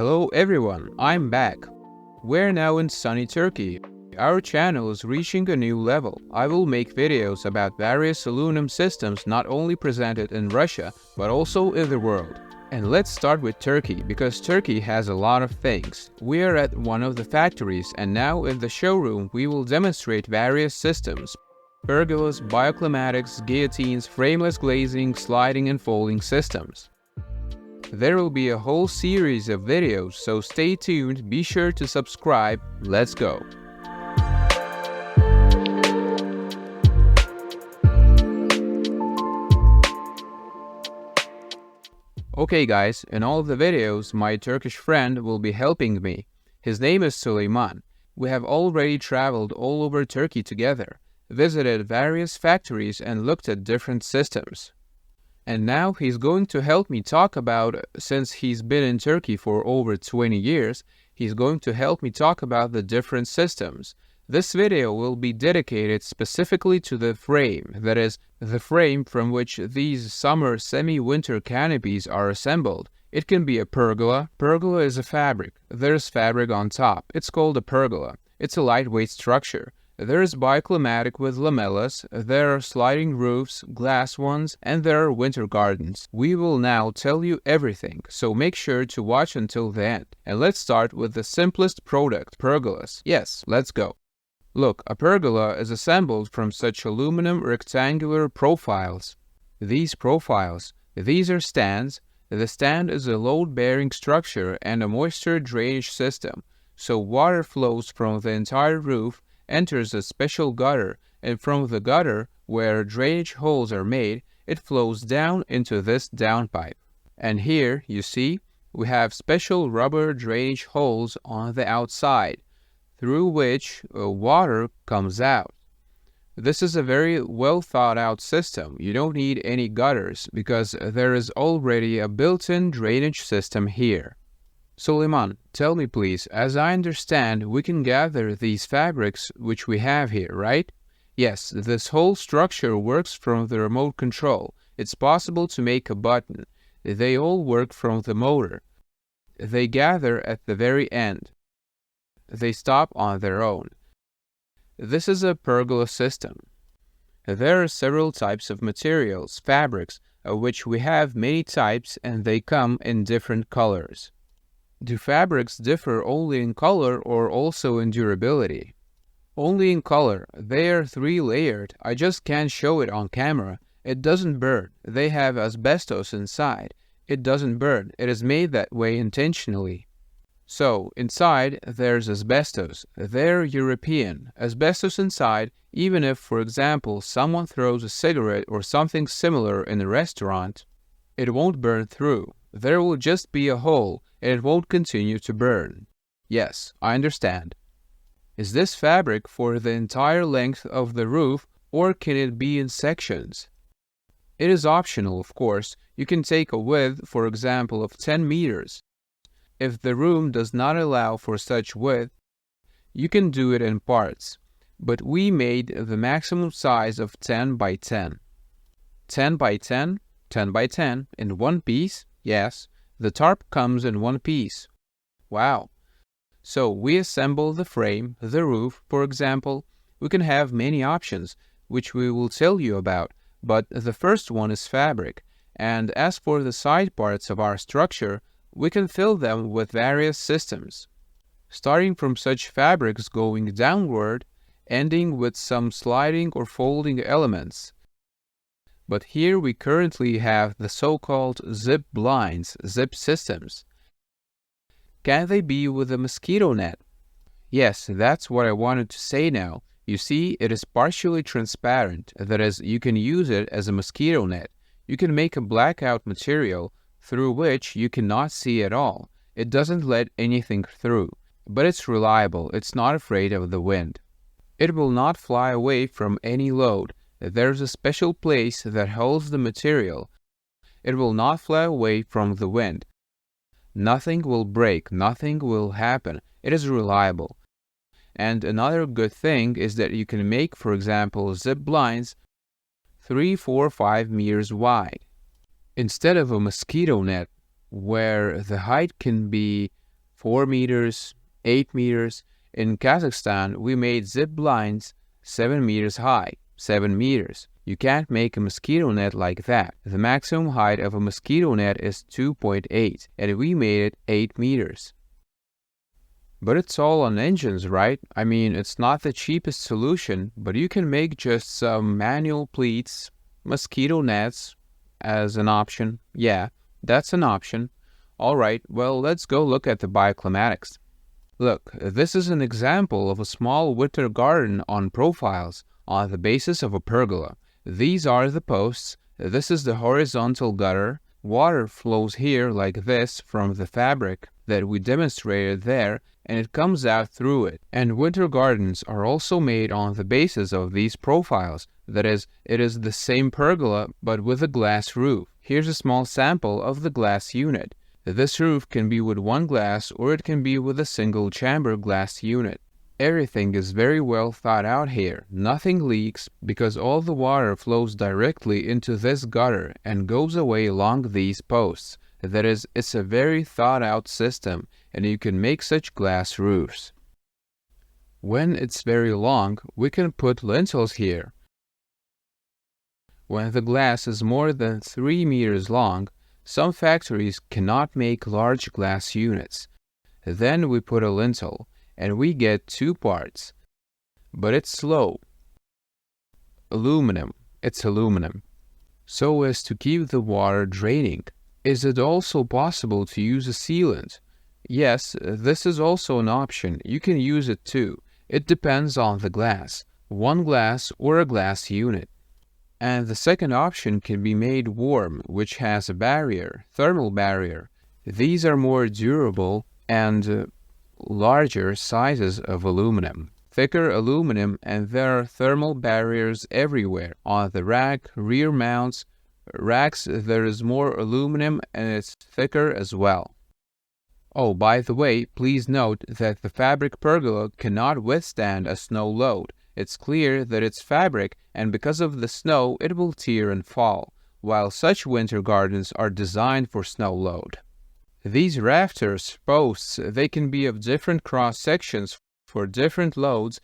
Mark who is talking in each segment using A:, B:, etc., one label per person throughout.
A: Hello everyone, I'm back. We're now in sunny Turkey. Our channel is reaching a new level. I will make videos about various aluminum systems not only presented in Russia, but also in the world. And let's start with Turkey, because Turkey has a lot of things. We are at one of the factories, and now in the showroom we will demonstrate various systems. Pergolas, bioclimatics, guillotines, frameless glazing, sliding and folding systems. There will be a whole series of videos, so stay tuned, be sure to subscribe, let's go! Okay guys, in all of the videos, my Turkish friend will be helping me. His name is Suleiman. We have already traveled all over Turkey together, visited various factories and looked at different systems. And now he's going to help me talk about, since he's been in Turkey for over 20 years, he's going to help me talk about the different systems. This video will be dedicated specifically to the frame, that is, the frame from which these summer semi-winter canopies are assembled. It can be a pergola. Pergola is a fabric. There's fabric on top. It's called a pergola. It's a lightweight structure. There is bioclimatic with lamellas, there are sliding roofs, glass ones, and there are winter gardens. We will now tell you everything, so make sure to watch until the end. And let's start with the simplest product, pergolas. Yes, let's go. Look, a pergola is assembled from such aluminum rectangular profiles. These are stands. The stand is a load-bearing structure and a moisture drainage system, so water flows from the entire roof, enters a special gutter, and from the gutter, where drainage holes are made, it flows down into this downpipe. And here, you see, we have special rubber drainage holes on the outside, through which water comes out. This is a very well thought out system. You don't need any gutters, because there is already a built-in drainage system here. Suleiman, tell me please, as I understand, we can gather these fabrics which we have here, right? Yes, this whole structure works from the remote control. It's possible to make a button. They all work from the motor. They gather at the very end. They stop on their own. This is a pergola system. There are several types of materials, fabrics, of which we have many types, and they come in different colors. Do fabrics differ only in color or also in durability? Only in color. They are 3-layered. I just can't show it on camera. It doesn't burn. They have asbestos inside. It doesn't burn. It is made that way intentionally. So, inside there's asbestos. They're European. Asbestos inside, even if, for example, someone throws a cigarette or something similar in a restaurant, it won't burn through. There will just be a hole, and it won't continue to burn. Yes, I understand. Is this fabric for the entire length of the roof, or can it be in sections? It is optional, of course. You can take a width, for example, of 10 meters. If the room does not allow for such width, you can do it in parts. But we made the maximum size of 10 by 10. 10 by 10, 10 by 10, in one piece? Yes, the tarp comes in one piece. Wow! So we assemble the frame, the roof, for example. We can have many options, which we will tell you about, but the first one is fabric. And as for the side parts of our structure, we can fill them with various systems, starting from such fabrics going downward, ending with some sliding or folding elements. But here we currently have the so-called zip blinds, zip systems. Can they be with a mosquito net? Yes, that's what I wanted to say now. You see, it is partially transparent, that is, you can use it as a mosquito net. You can make a blackout material through which you cannot see at all. It doesn't let anything through, but it's reliable. It's not afraid of the wind. It will not fly away from any load. There's a special place that holds the material. It will not fly away from the wind. Nothing will break, nothing will happen. It is reliable. And another good thing is that you can make, for example, zip blinds 3, 4, 5 meters wide. Instead of a mosquito net, where the height can be 4 meters, 8 meters. In Kazakhstan, we made zip blinds 7 meters high, 7 meters. You can't make a mosquito net like that. The maximum height of a mosquito net is 2.8, and we made it 8 meters. But it's all on engines, right? I mean, it's not the cheapest solution, but you can make just some manual pleats, mosquito nets as an option. Yeah, that's an option. Alright, well, let's go look at the bioclimatics. Look, this is an example of a small winter garden on profiles on the basis of a pergola. These are the posts. This is the horizontal gutter. Water flows here like this from the fabric that we demonstrated there, and it comes out through it. And winter gardens are also made on the basis of these profiles. That is, it is the same pergola but with a glass roof. Here's a small sample of the glass unit. This roof can be with one glass or it can be with a single chamber glass unit. Everything is very well thought out here. Nothing leaks because all the water flows directly into this gutter and goes away along these posts. That is, it's a very thought out system and you can make such glass roofs. When it's very long, we can put lintels here. When the glass is more than 3 meters long, some factories cannot make large glass units. Then we put a lintel, and we get 2 parts. But it's slow. Aluminum. It's aluminum. So as to keep the water draining. Is it also possible to use a sealant? Yes, this is also an option. You can use it too. It depends on the glass. One glass or a glass unit. And the second option can be made warm, which has a barrier, thermal barrier. These are more durable and larger sizes of aluminum. Thicker aluminum, and there are thermal barriers everywhere. On the rack, rear mounts, racks, there is more aluminum and it's thicker as well. Oh, by the way, please note that the fabric pergola cannot withstand a snow load. It's clear that it's fabric, and because of the snow, it will tear and fall, while such winter gardens are designed for snow load. These rafters, posts, they can be of different cross-sections for different loads,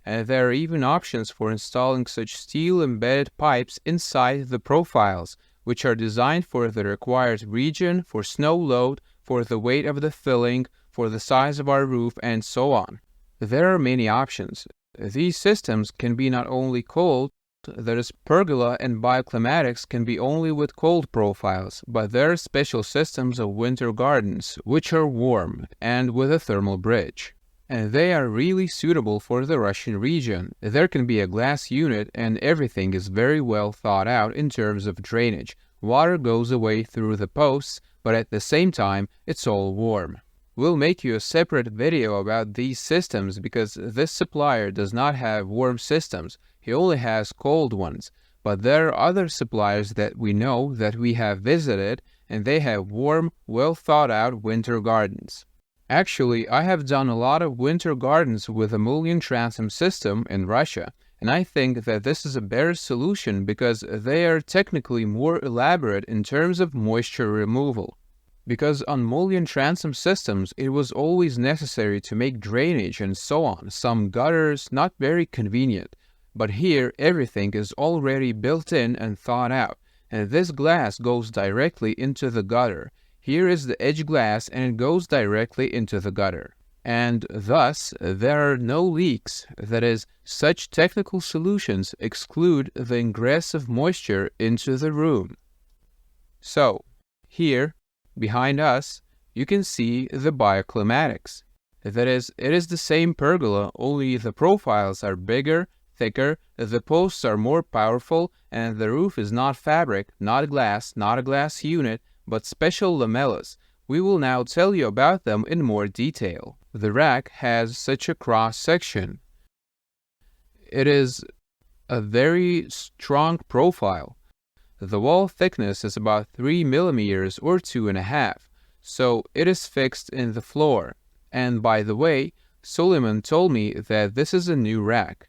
A: and there are even options for installing such steel-embedded pipes inside the profiles, which are designed for the required region, for snow load, for the weight of the filling, for the size of our roof, and so on. There are many options. These systems can be not only cold, that is, pergola and bioclimatics can be only with cold profiles, but there are special systems of winter gardens, which are warm and with a thermal bridge. And they are really suitable for the Russian region. There can be a glass unit and everything is very well thought out in terms of drainage. Water goes away through the posts, but at the same time, it's all warm. We'll make you a separate video about these systems because this supplier does not have warm systems, he only has cold ones. But there are other suppliers that we know that we have visited and they have warm, well thought out winter gardens. Actually, I have done a lot of winter gardens with a mullion transom system in Russia, and I think that this is a better solution because they are technically more elaborate in terms of moisture removal. Because on mullion transom systems, it was always necessary to make drainage and so on, some gutters, not very convenient. But here, everything is already built in and thought out, and this glass goes directly into the gutter. Here is the edge glass and it goes directly into the gutter. And thus, there are no leaks. That is, such technical solutions exclude the ingress of moisture into the room. So, here, behind us, you can see the bioclimatics. That is, it is the same pergola, only the profiles are bigger, thicker, the posts are more powerful, and the roof is not fabric, not glass, not a glass unit, but special lamellas. We will now tell you about them in more detail. The rack has such a cross-section. It is a very strong profile. The wall thickness is about 3 millimeters or 2.5, so it is fixed in the floor. And by the way, Suleiman told me that this is a new rack.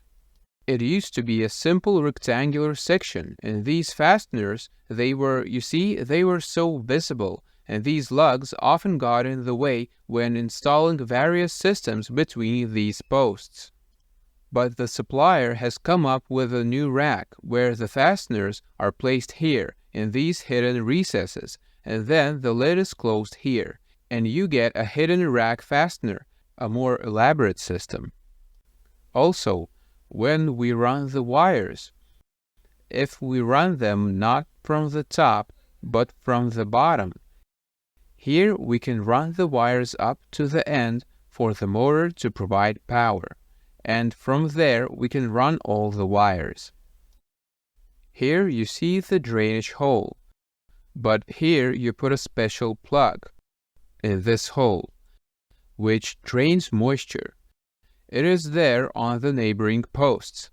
A: It used to be a simple rectangular section, and these fasteners, they were so visible, and these lugs often got in the way when installing various systems between these posts. But the supplier has come up with a new rack where the fasteners are placed here in these hidden recesses, and then the lid is closed here, and you get a hidden rack fastener, a more elaborate system. Also, when we run the wires, if we run them not from the top but from the bottom, here we can run the wires up to the end for the motor to provide power, and from there we can run all the wires. Here you see the drainage hole, but here you put a special plug in this hole, which drains moisture. It is there on the neighboring posts.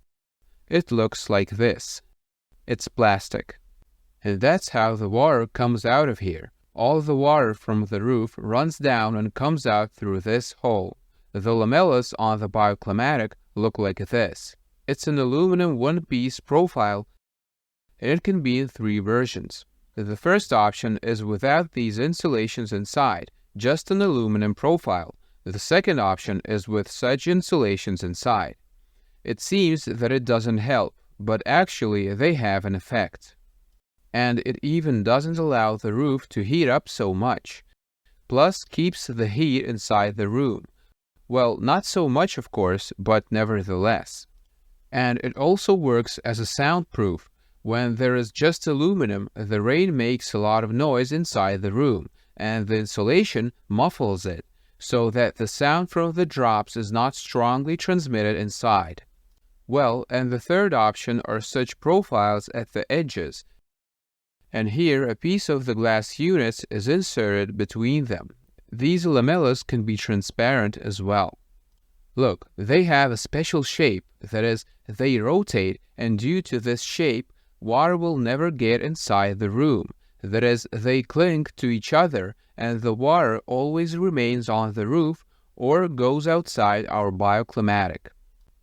A: It looks like this. It's plastic. And that's how the water comes out of here. All the water from the roof runs down and comes out through this hole. The lamellas on the Bioclimatic look like this. It's an aluminum one-piece profile, and it can be in 3 versions. The first option is without these insulations inside, just an aluminum profile. The second option is with such insulations inside. It seems that it doesn't help, but actually they have an effect. And it even doesn't allow the roof to heat up so much. Plus keeps the heat inside the room. Well, not so much of course, but nevertheless. And it also works as a soundproof. When there is just aluminum, the rain makes a lot of noise inside the room, and the insulation muffles it, so that the sound from the drops is not strongly transmitted inside. Well, and the third option are such profiles at the edges, and here a piece of the glass units is inserted between them. These lamellas can be transparent as well. Look, they have a special shape, that is, they rotate, and due to this shape, water will never get inside the room. That is, they cling to each other, and the water always remains on the roof or goes outside our Bioclimatic.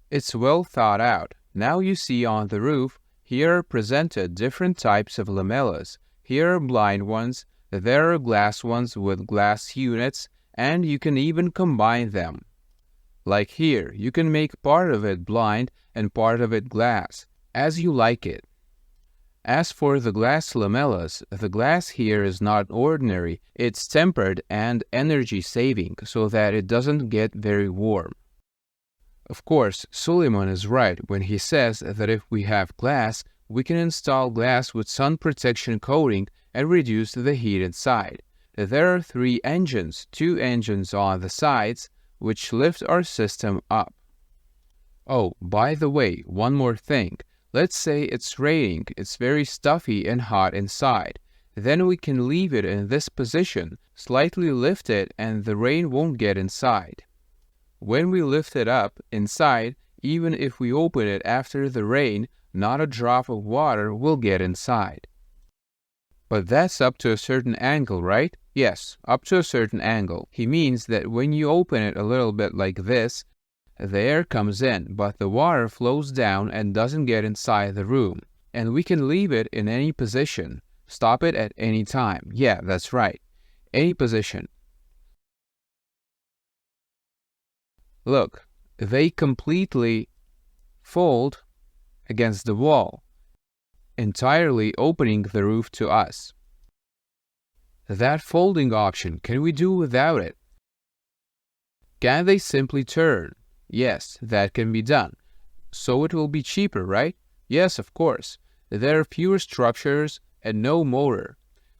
A: It's well thought out. Now you see on the roof, here are presented different types of lamellas. Here are blind ones, there are glass ones with glass units, and you can even combine them. Like here, you can make part of it blind and part of it glass, as you like it. As for the glass lamellas, the glass here is not ordinary, it's tempered and energy-saving so that it doesn't get very warm. Of course, Suleiman is right when he says that if we have glass, we can install glass with sun protection coating and reduce the heat inside. There are 3 engines, 2 engines on the sides, which lift our system up. Oh, by the way, one more thing. Let's say it's raining, it's very stuffy and hot inside. Then we can leave it in this position, slightly lift it, and the rain won't get inside. When we lift it up inside, even if we open it after the rain, not a drop of water will get inside. But that's up to a certain angle, right? Yes, up to a certain angle. He means that when you open it a little bit like this, the air comes in, but the water flows down and doesn't get inside the room. And we can leave it in any position. Stop it at any time. Yeah, that's right. Any position. Look, they completely fold against the wall, entirely opening the roof to us. That folding option, can we do without it? Can they simply turn? Yes, that can be done. So it will be cheaper, right? Yes, of course. There are fewer structures and no motor.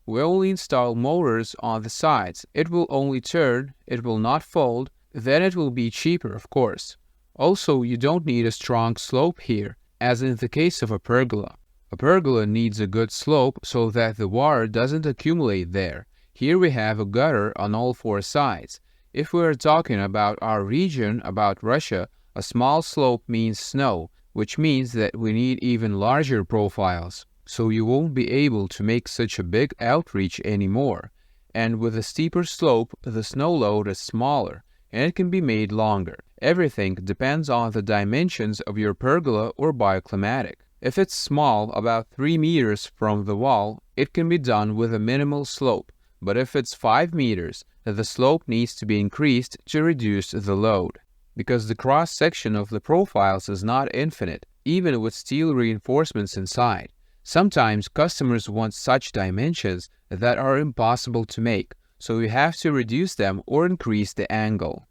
A: We only install motors on the sides. It will only turn, it will not fold, then it will be cheaper, of course. Also, you don't need a strong slope here, as in the case of a pergola. A pergola needs a good slope so that the water doesn't accumulate there. Here we have a gutter on all 4 sides. If we are talking about our region, about Russia, a small slope means snow, which means that we need even larger profiles. So you won't be able to make such a big outreach anymore. And with a steeper slope, the snow load is smaller, and it can be made longer. Everything depends on the dimensions of your pergola or Bioclimatic. If it's small, about 3 meters from the wall, it can be done with a minimal slope, but if it's 5 meters, the slope needs to be increased to reduce the load. Because the cross-section of the profiles is not infinite, even with steel reinforcements inside. Sometimes customers want such dimensions that are impossible to make, so you have to reduce them or increase the angle.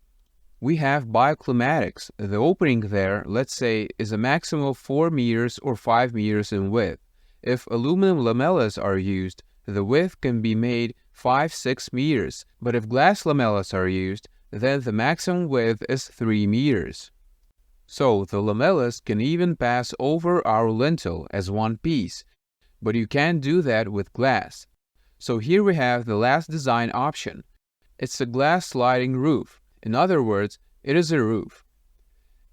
A: We have bioclimatics. The opening there, let's say, is a maximum of 4 meters or 5 meters in width. If aluminum lamellas are used, the width can be made 5-6 meters, but if glass lamellas are used, then the maximum width is 3 meters. So the lamellas can even pass over our lintel as one piece, but you can't do that with glass. So here we have the last design option. It's a glass sliding roof. In other words, it is a roof.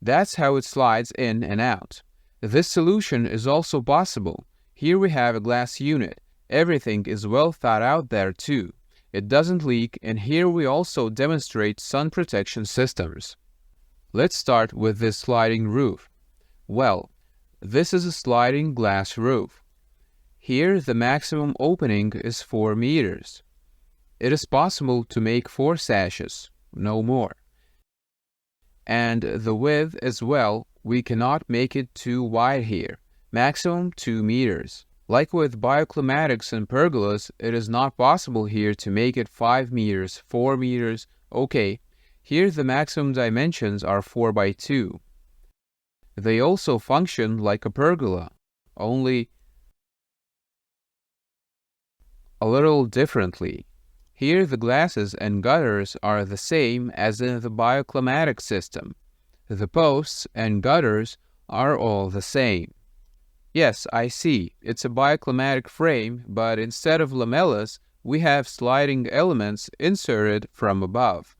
A: That's how it slides in and out. This solution is also possible. Here we have a glass unit. Everything is well thought out there too. It doesn't leak, and here we also demonstrate sun protection systems. Let's start with this sliding roof. Well, this is a sliding glass roof. Here the maximum opening is 4 meters. It is possible to make 4 sashes, no more. And the width as well, we cannot make it too wide here, maximum 2 meters. Like with bioclimatics and pergolas, it is not possible here to make it 5 meters, 4 meters, okay. Here the maximum dimensions are 4 by 2. They also function like a pergola, only a little differently. Here the glasses and gutters are the same as in the bioclimatic system. The posts and gutters are all the same. Yes, I see, it's a bioclimatic frame, but instead of lamellas, we have sliding elements inserted from above.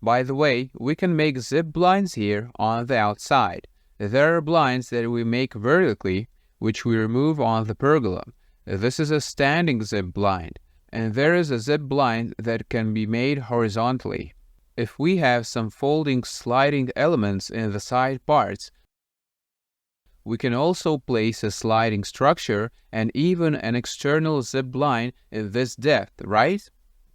A: By the way, we can make zip blinds here on the outside. There are blinds that we make vertically, which we remove on the pergola. This is a standing zip blind, and there is a zip blind that can be made horizontally. If we have some folding sliding elements in the side parts, we can also place a sliding structure and even an external zip blind in this depth, right?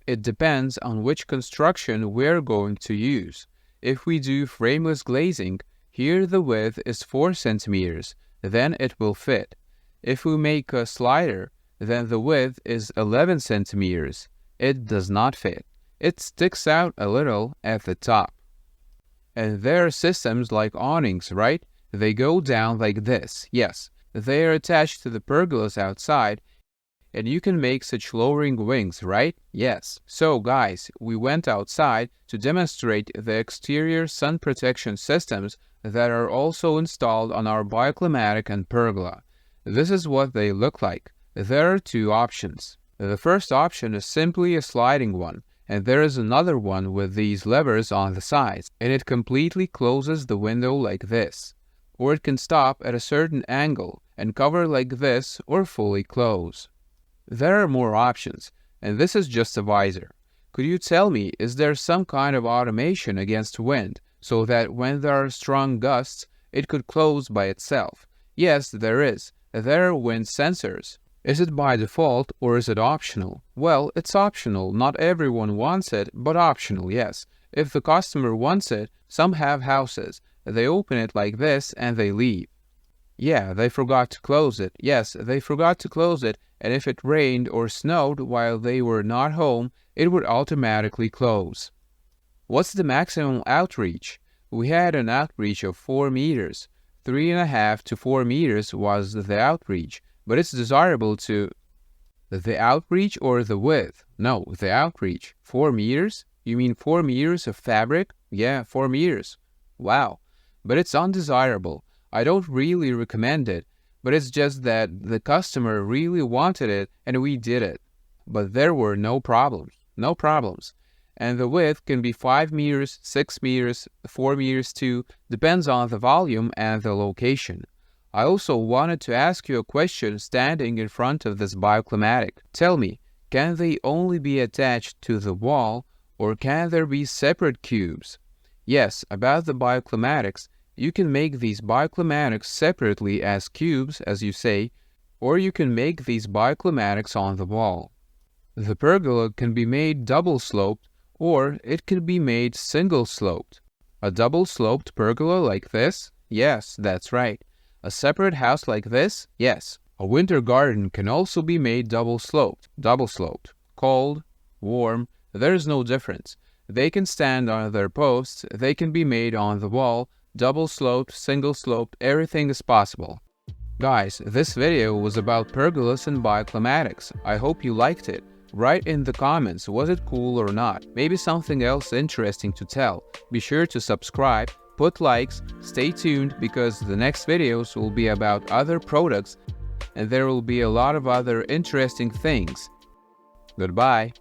A: It depends on which construction we're going to use. If we do frameless glazing, here the width is 4 centimeters, then it will fit. If we make a slider, then the width is 11 centimeters. It does not fit. It sticks out a little at the top. And there are systems like awnings, right? They go down like this. Yes, they are attached to the pergolas outside, and you can make such lowering wings, right? Yes. So guys, we went outside to demonstrate the exterior sun protection systems that are also installed on our bioclimatic and pergola. This is what they look like. There are 2 options. The first option is simply a sliding one, and there is another one with these levers on the sides, and it completely closes the window like this. Or it can stop at a certain angle and cover like this or fully close. There are more options, and this is just a visor. Could you tell me, is there some kind of automation against wind, so that when there are strong gusts, it could close by itself? Yes, there is. There are wind sensors. Is it by default or is it optional? Well, it's optional. Not everyone wants it, but optional, yes. If the customer wants it, some have houses. They open it like this and they leave. Yeah, they forgot to close it. Yes, they forgot to close it, and if it rained or snowed while they were not home, it would automatically close. What's the maximum outreach? We had an outreach of 4 meters. 3.5 to 4 meters was the outreach, but it's desirable to... The outreach or the width? No, the outreach. 4 meters? You mean 4 meters of fabric? Yeah, 4 meters. Wow. But it's undesirable. I don't really recommend it, but it's just that the customer really wanted it and we did it. But there were no problems. No problems. And the width can be 5 meters, 6 meters, 4 meters too, depends on the volume and the location. I also wanted to ask you a question standing in front of this bioclimatic. Tell me, can they only be attached to the wall or can there be separate cubes? Yes, about the bioclimatics, you can make these bioclimatics separately as cubes, as you say, or you can make these bioclimatics on the wall. The pergola can be made double-sloped or it can be made single-sloped. A double-sloped pergola like this? Yes, that's right. A separate house like this? Yes. A winter garden can also be made double-sloped. Cold, warm, there's no difference. They can stand on their posts, they can be made on the wall, double-sloped, single-sloped, everything is possible. Guys, this video was about pergolas and bioclimatics. I hope you liked it. Write in the comments, was it cool or not? Maybe something else interesting to tell. Be sure to subscribe, put likes, stay tuned because the next videos will be about other products and there will be a lot of other interesting things. Goodbye.